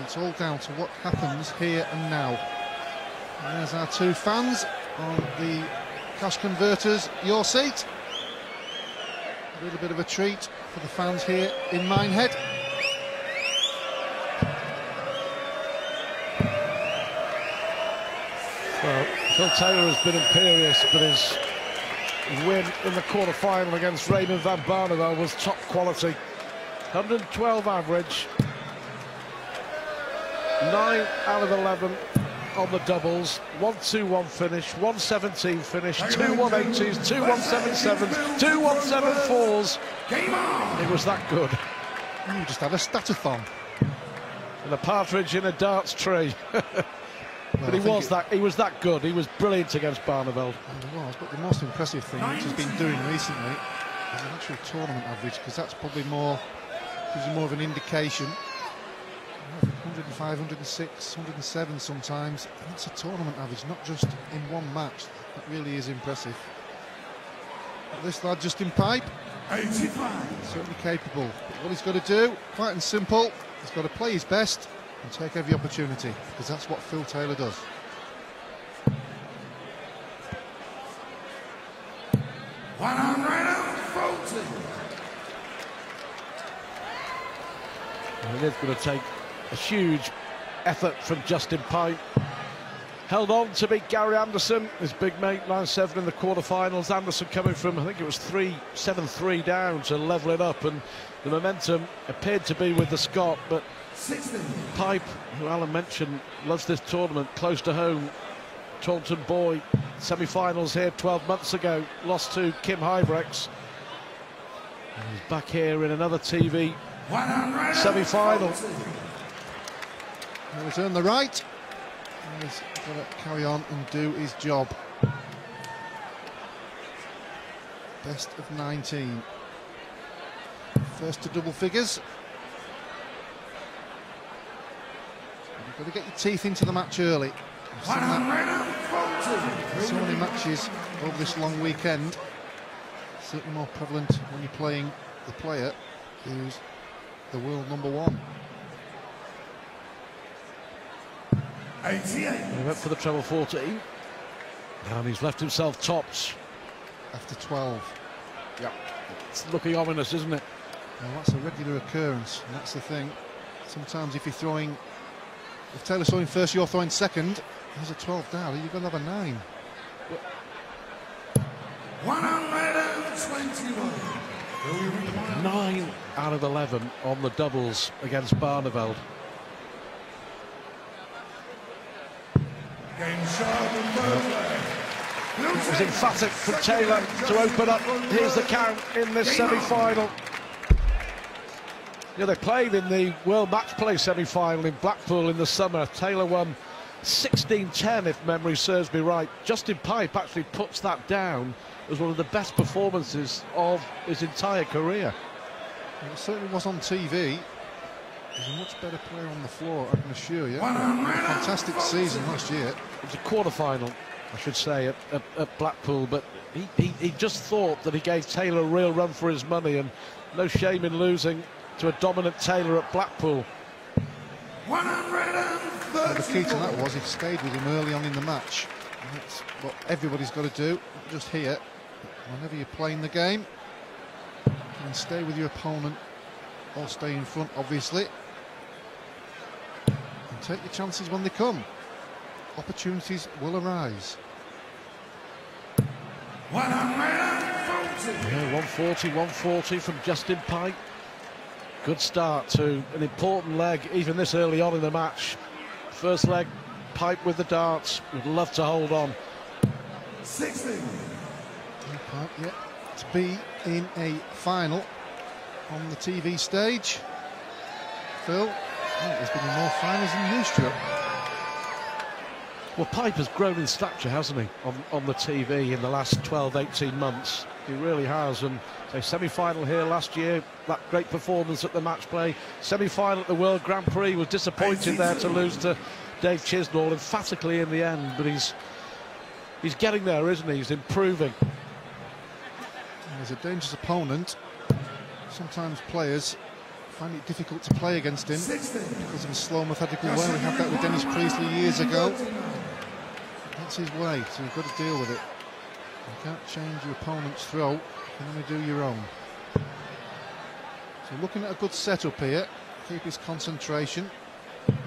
It's all down to what happens here and now. And there's our two fans on the cash converters, your seat. A little bit of a treat for the fans here in Minehead. Well, Phil Taylor has been imperious, but his win in the quarter-final against Raymond van Barneveld was top quality. 112 average, 9 out of 11 on the doubles, 1-2-1 finish, 117 finish, 2 180s, 2 177s, 2 174s. It was that good. You just had a statathon. And a partridge in a darts tree. But he was that good. He was brilliant against Barneveld. He was, but the most impressive thing which he's been doing recently is an actual tournament average, because that's probably more, gives you more of an indication. 105, 106, 107 sometimes. That's a tournament average, not just in one match. That really is impressive. But this lad, Justin Pipe, 85. certainly capable. But what he's got to do, quite and simple, he's got to play his best and take every opportunity, because that's what Phil Taylor does. One on right out, Fulton. And it is going to take a huge effort from Justin Pipe. Held on to beat Gary Anderson, his big mate, 9-7 in the quarterfinals. Anderson coming from, I think it was 7-3 down to level it up, and the momentum appeared to be with the Scot, but 16. Pipe, who Alan mentioned, loves this tournament, close to home. Taunton boy, semi-finals here 12 months ago, lost to Kim Huybrechts. And he's back here in another TV semi-final. He's earned the right. He's got to carry on and do his job. Best of 19. First to double figures. You've got to get your teeth into the match early. I've seen that in so many matches over this long weekend. Certainly more prevalent when you're playing the player who's the world #1. 88. He went for the treble 14. And he's left himself tops. After 12. Yeah. It's looking ominous, isn't it? Well, that's a regular occurrence, and that's the thing. Sometimes if you're throwing, if Taylor's throwing first, you're throwing second, there's a 12 down, you're going to have a 9. 121. 9 out of 11 on the doubles against Barneveld. Game sharp and perfect. It was emphatic from Taylor to open up. Here's the count in this semi-final. Yeah, they played in the World Match Play semi-final in Blackpool in the summer. Taylor won 16-10, if memory serves me right. Justin Pipe actually puts that down as one of the best performances of his entire career. It certainly was on TV. He's a much better player on the floor, I can assure you. Fantastic season last year. It was a quarter-final, I should say, at Blackpool, but he just thought that he gave Taylor a real run for his money, and no shame in losing to a dominant Taylor at Blackpool. 130. Well, the key to that was he stayed with him early on in the match. And that's what everybody's got to do, not just here. Whenever you're playing the game, you can stay with your opponent or stay in front, obviously. And take your chances when they come. Opportunities will arise. 140. Yeah, 140 from Justin Pipe. Good start to an important leg, even this early on in the match. First leg, Pipe with the darts. Would love to hold on. 16. Pipe yet to be in a final on the TV stage. Phil, there's been more finals than you, Stuart. Well, Pipe has grown in stature, hasn't he, on the TV in the last 12, 18 months. He really has, and so semi-final here last year, that great performance at the match play. Semi-final at the World Grand Prix, was disappointed there to lose to Dave Chisnall emphatically in the end, but he's getting there, isn't he? He's improving. He's a dangerous opponent. Sometimes players find it difficult to play against him 60. because of his slow, methodical way. We had that with Dennis Priestley years ago. That's his way, so you've got to deal with it. You can't change your opponent's throw, you can only do your own. So looking at a good setup here, keep his concentration.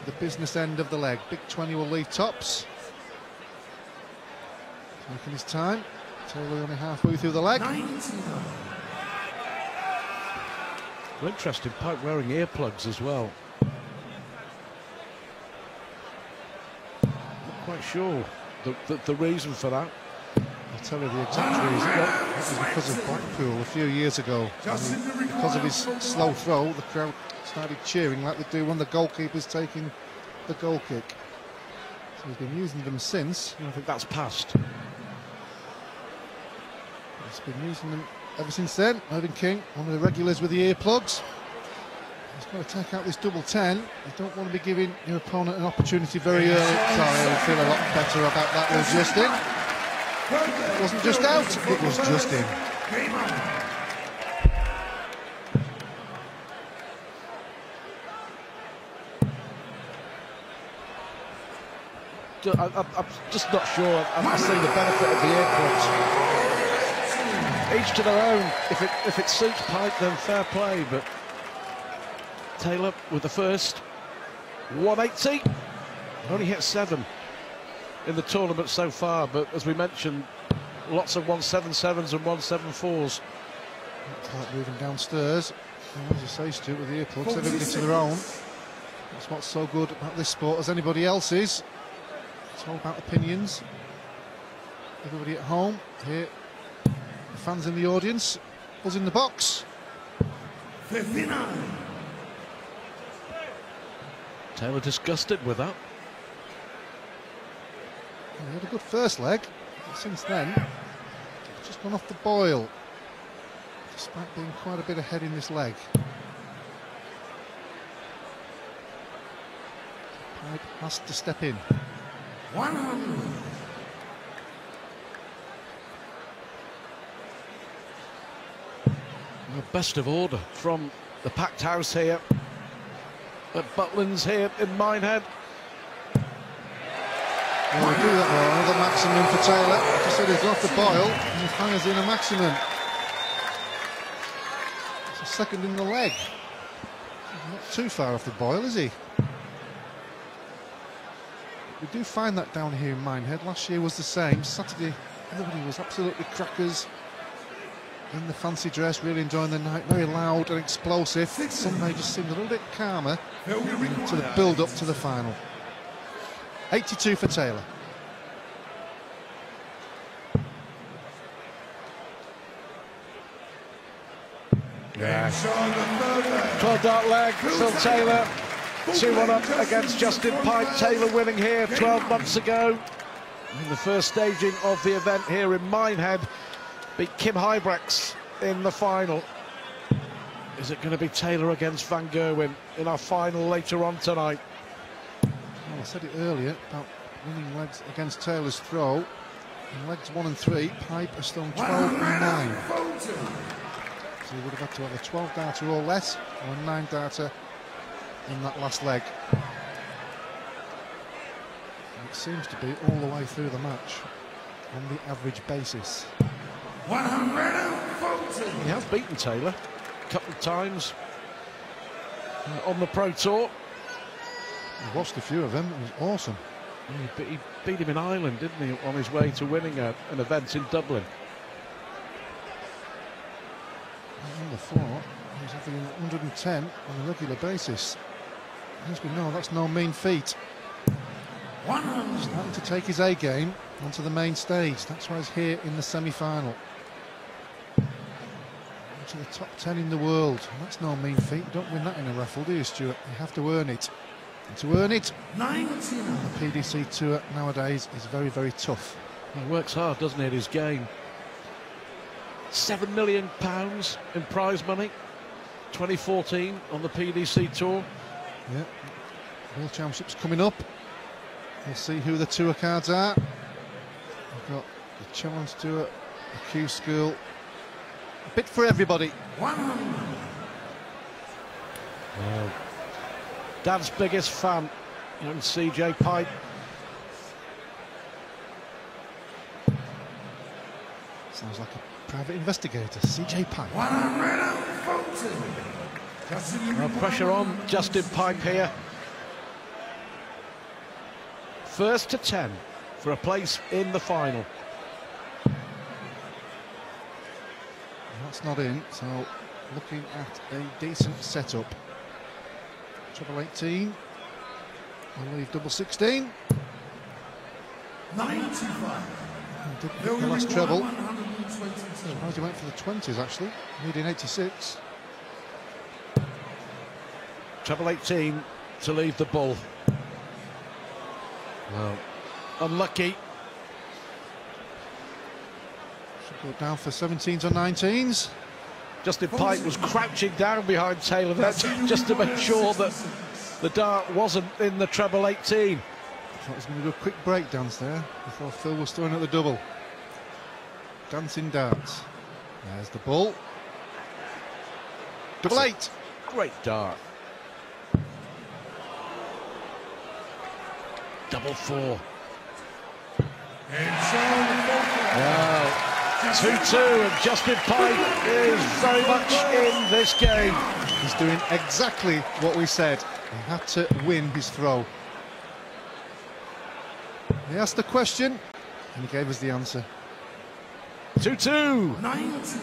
The business end of the leg. Big 20 will leave tops. Taking his time. Taylor only halfway through the leg. 99. Well, interesting, Pipe wearing earplugs as well. Not quite sure the reason for that. I'll tell you the exact reason. It was because of Blackpool a few years ago. Because of his slow throw, the crowd started cheering like they do when the goalkeeper's taking the goal kick. So he's been using them since. I think that's passed. He's been using them ever since then. Irving King, one of the regulars with the earplugs. He's got to take out this double 10. You don't want to be giving your opponent an opportunity very early. Sorry, I'll feel a lot better about that one, Justin. It wasn't just out, it was just in. I'm just not sure I see the benefit of the earplugs. Each to their own. If it suits Pipe, then fair play. But Taylor with the first 180. Only hit 7 in the tournament so far. But as we mentioned, lots of 177s and 174s. Like moving downstairs. And as you say, Stuart, with the earplugs, everybody to their own. That's what's so good about this sport as anybody else's. It's all about opinions. Everybody at home, here, the fans in the audience, us in the box. 59. Taylor disgusted with that. He had a good first leg, but since then, it's just gone off the boil, despite being quite a bit ahead in this leg. Pipe has to step in. 100. The best of order from the packed house here at Butlins here in Minehead. Well, we do that well. Another maximum for Taylor. Like I said, he's got the boil and he fires in a maximum. It's a second in the leg. Not too far off the boil, is he? We do find that down here in Minehead. Last year was the same. Saturday, everybody was absolutely crackers in the fancy dress, really enjoying the night. Very loud and explosive. Sunday just seemed a little bit calmer to the build-up to the final. 82 for Taylor. Yeah. 12 dart leg, Phil Taylor. 2-1 up against Justin Pipe. Taylor winning here 12 months ago in the first staging of the event here in Minehead. Beat Kim Huybrechts in the final. Is it going to be Taylor against Van Gerwen in our final later on tonight? Well, I said it earlier about winning legs against Taylor's throw. In legs 1 and 3, Pipe has done 12 and 9. So he would have had to have a 12 darter or less, or a 9 darter in that last leg. And it seems to be all the way through the match on the average basis. 140. He has beaten Taylor a couple of times on the Pro Tour. I watched a few of them, it was awesome. He beat him in Ireland, didn't he, on his way to winning an event in Dublin. On the floor, he's averaging 110 on a regular basis. As we know, that's no mean feat. 100. Starting to take his A game onto the main stage. That's why he's here in the semi-final. To the top 10 in the world. And that's no mean feat. You don't win that in a raffle, do you, Stuart? You have to earn it. And to earn it, 99. the PDC Tour nowadays is very, very tough. He works hard, doesn't he, at his game. £7 million in prize money. 2014 on the PDC Tour. Yeah. World Championships coming up. We'll see who the tour cards are. We've got the Challenge Tour, the Q School. A bit for everybody. 100. Dad's biggest fan, young CJ Pipe. Sounds like a private investigator, CJ Pipe. 140. No pressure on Justin Pipe here. First to 10 for a place in the final. That's not in, so looking at a decent setup. Treble 18. I'll leave double 16. 95. Didn't get the last treble. Surprised he went for the 20s actually, needing 86. Treble 18 to leave the bull. Well, unlucky. Should go down for 17s or 19s. Justin Pipe was crouching down behind Taylor there just to make sure that the dart wasn't in the treble 18. I thought he was going to do a quick break dance there before Phil was throwing at the double. Dancing darts. There's the ball. Double 8. Great dart. Double 4. Wow. 2-2, and Justin Pipe is very much in this game. He's doing exactly what we said. He had to win his throw. He asked the question, and he gave us the answer. 2-2. 90.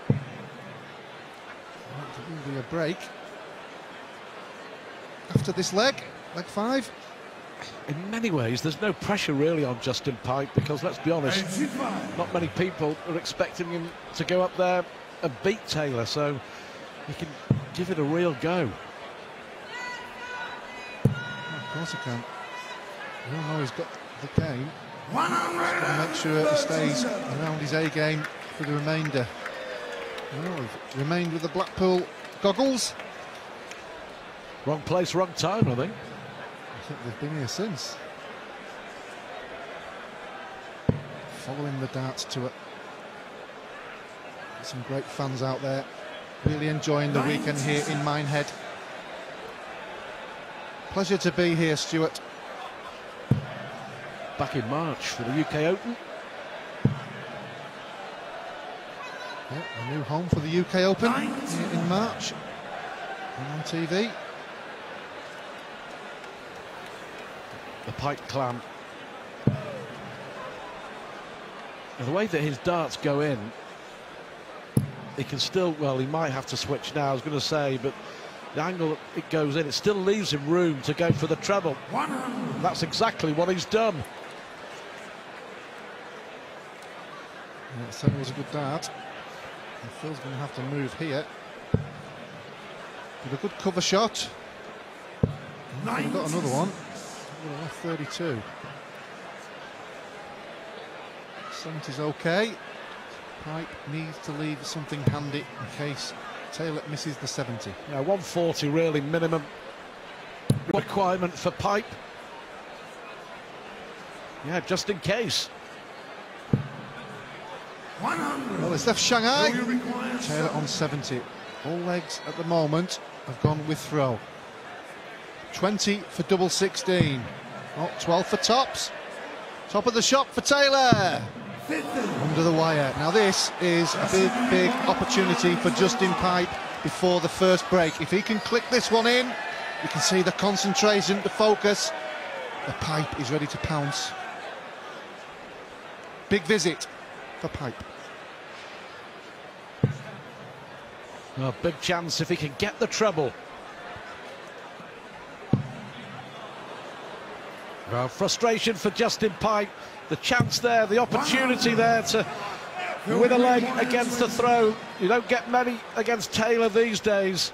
There will be a break after this leg 5. In many ways, there's no pressure really on Justin Pipe because, let's be honest, 85. not many people are expecting him to go up there and beat Taylor, so he can give it a real go. Of course he can. We all know he's got the game. 100. He's got to make sure he stays around his A game for the remainder. Well, we've remained with the Blackpool goggles. Wrong place, wrong time, I think. I think they've been here since. Following the darts tour. Some great fans out there. Really enjoying the weekend here in Minehead. Pleasure to be here, Stuart. Back in March for the UK Open. Yeah, a new home for the UK Open here in March. And on TV. The Pipe clan. And the way that his darts go in, he can still, well, he might have to switch now, I was going to say, but the angle it goes in, it still leaves him room to go for the treble. 100. That's exactly what he's done. Yeah, it certainly was a good dart. And Phil's going to have to move here. With a good cover shot. We've got another one. Would have left 32. 70's okay. Pipe needs to leave something handy in case Taylor misses the 70. Yeah, 140 really minimum requirement for Pipe. Yeah, just in case. 100. Well, it's left Shanghai. You require Taylor on 70. All legs at the moment have gone with throw. 20 for double 16. Oh, 12 for tops. Top of the shop for Taylor. 50. Under the wire. Now this is a big opportunity for Justin Pipe before the first break. If he can click this one in, you can see the concentration, the focus. The Pipe is ready to pounce. Big visit for Pipe. Oh, big chance if he can get the treble. Well, frustration for Justin Pipe. The chance there, the opportunity there to win a leg against the throw. You don't get many against Taylor these days.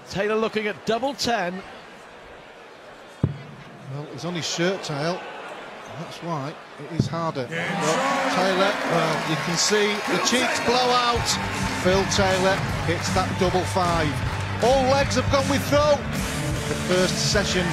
Taylor looking at double 10. Well, he's on his shirt tail. That's why it is harder. But Taylor, well, you can see the cheeks blow out. Phil Taylor hits that double 5. All legs have gone with throw. The first session